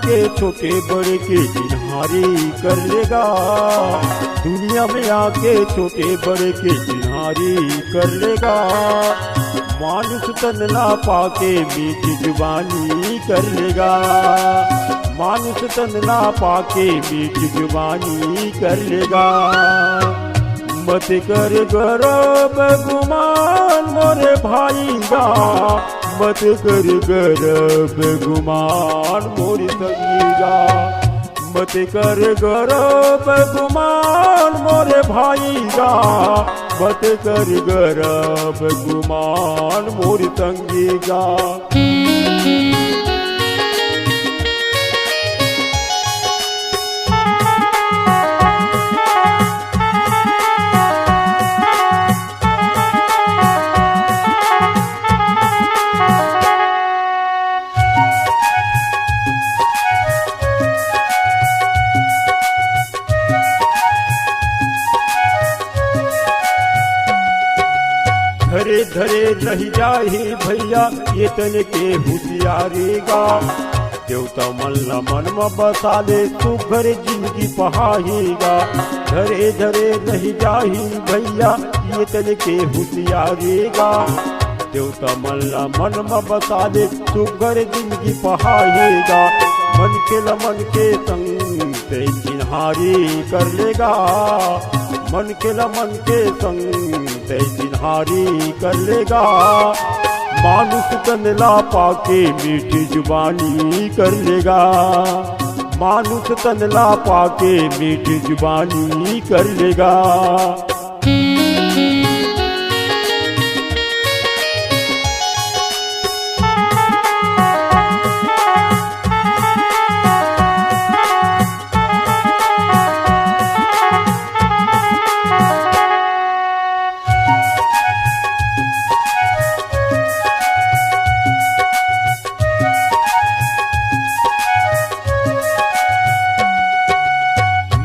आके छोटे बड़े के चिन्हारी कर लेगा। दुनिया में आके छोटे बड़े के चिन्हारी कर लेगा। मानुष तन ना पाके मीठी जुबानी कर लेगा। मानुष तन ना पाके मीठी जुबानी कर लेगा। मत कर गर्व गुमान मोरे भाईगा। मत कर गर्व गुमान मोरे संगीगा। मत कर गर्व गुमान मोरे भाईगा। मत कर गर्व गुमान मोरे संगीगा। धरे धरे रह जाही भैया ये तन के होशियारेगा। देवता मन ला मन में बसा ले तू घर जिंदगी पहाएगा। धरे धरे रह जाही भैया ये तन के होशियारेगा। देवता मन ला मन में बसा ले तू घर जिंदगी पहाएगा। मन के संग ते चिन्हारी कर लेगा। मन के संग ते चिन्हारी कर लेगा। मानुष तन ला पाके मीठी जुबानी कर लेगा। मानुष तन ला पाके मीठी जुबानी कर लेगा।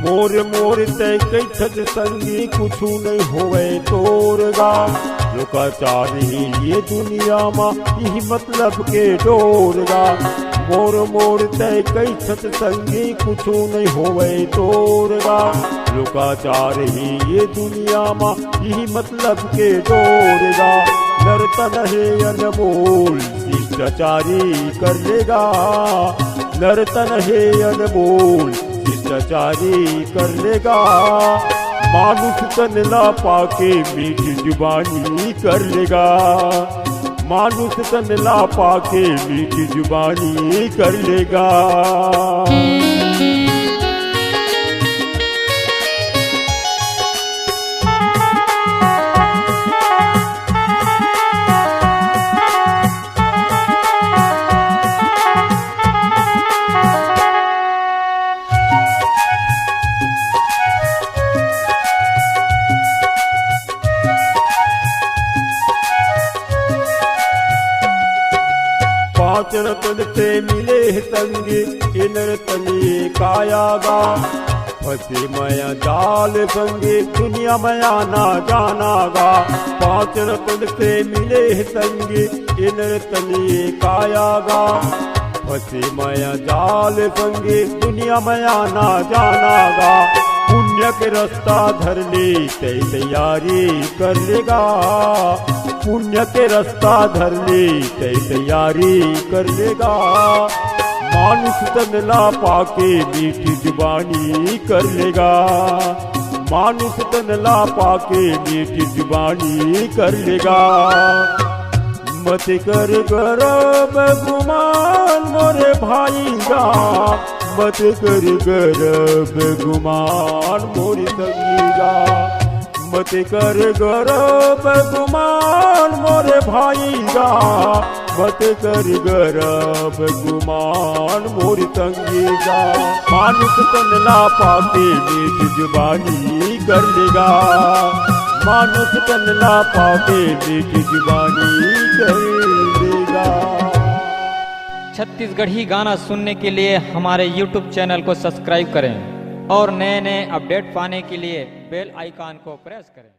मोर मोर तय कई संगी कुछ नहीं होवे तोरगा। लोकाचार ही ये दुनिया में यही मतलब के डोरगा। मोर मोर तय कई संगी कुछ नहीं होवे तोरगा। लोकाचार ही ये दुनिया में यही मतलब के डोरगा। नरतन है अनमोल शिष्टाचारी कर लेगा। नरतन है अनमोल शिष्टाचारी कर लेगा। मानुष तन ला पाके मीठी जुबानी कर लेगा। मानुष तन ला पाके मीठी जुबानी कर लेगा। पांच रतन से मिले संगी इन रतनी कायागा। फंसे मया जाल संगे दुनिया मया ना जानागा। पांच रतन से मिले संगी इन रतनी कायागा। फंसे मया जाल संगे दुनिया मया ना जानागा। पुण्य के रास्ता धर ले तैयारी कर लेगा। पुण्य के रास्ता धर ले तैयारी कर लेगा। मानुष तन ला पाके मीठी जुबानी कर लेगा। मानुष तन ला पाके मीठी जुबानी कर लेगा। मत कर गर्व गुमान मोरे भाईगा। मत कर गर्व गुमान मोरे संगीगा। मत कर गर्व गुमान मोरे भाईगा। मत कर गर्व गुमान मोरे संगीगा। मानुष तन ला पाके मीठी जुबानी कर लेगा। मानुष तन ला पाके मीठी जुबानी कर लेगा। छत्तीसगढ़ी गाना सुनने के लिए हमारे YouTube चैनल को सब्सक्राइब करें और नए नए अपडेट पाने के लिए बेल आइकॉन को प्रेस करें।